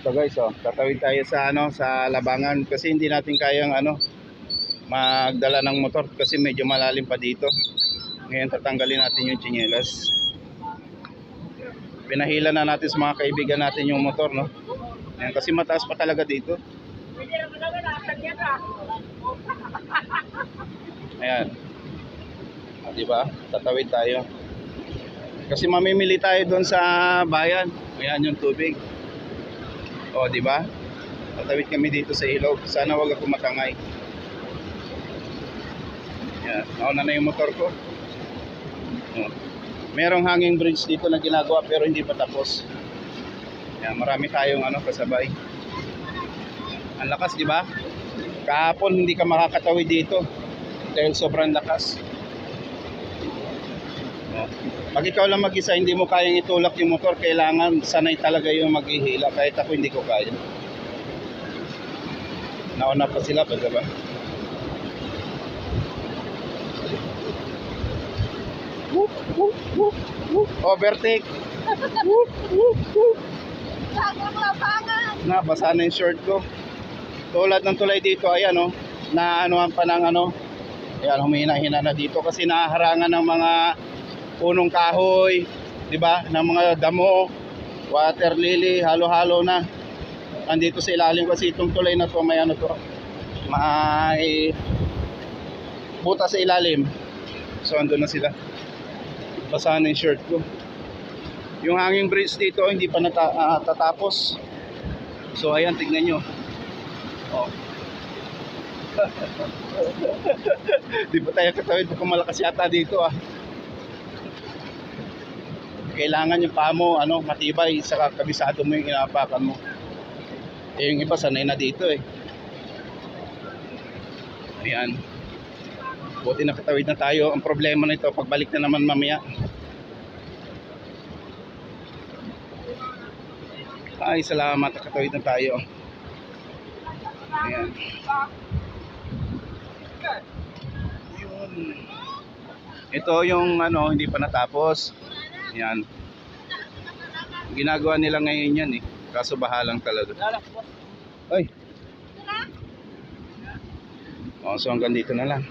So guys, tatawid tayo sa sa Labangan kasi hindi natin kayang magdala ng motor kasi medyo malalim pa dito. Ngayon tatanggalin natin yung tsinelas. Pinahila na natin sa mga kaibigan natin yung motor, no? Ayan, kasi mataas pa talaga dito. Ayan. Di ba? Tatawid tayo. Kasi mamimili tayo doon sa bayan. Ayan yung tubig. O, di ba? Tatawid kami dito sa ilog. Sana wag ako matangay. Ayan, nauna na yung motor ko. Merong hanging bridge dito na ginagawa pero hindi pa tapos. Ayan, marami tayong kasabay. Ang lakas, di ba? Kahapon hindi ka makakatawid dito dahil sobrang lakas. Pag ikaw lang mag-isa, hindi mo kayang itulak yung motor, kailangan sanay talaga yung maghihila. Kahit ako hindi ko kaya. Nauna pa sila pa, diba? Overtake. Basa na yung short ko. Tulad ng tulay dito, ayan na anuhan pa ng ayan, humina-hina na dito kasi nahaharangan ng mga punong kahoy, di ba? Ng mga damo, water lily, halo-halo na. Andito sa ilalim kasi itong tulay na to may may buta sa ilalim. So andun na sila. Basa na yung shirt ko. Yung hanging bridge dito hindi pa natatapos. So ayan, tignan nyo. Di ba tayo katawid kung malakas yata dito Kailangan yung paa mo matibay sa kabisado mo yung inapakan mo. Yung iba sanay na dito Ayan. Buti nakatawid na tayo. Ang problema nito pagbalik na naman mamaya. Ay, salamat, nakatawid na tayo. Ayan. Yun. Ito yung hindi pa natapos. Yan. Ginagawa nila ngayon yan Kaso bahalang talaga. Ay. So hanggang dito na lang.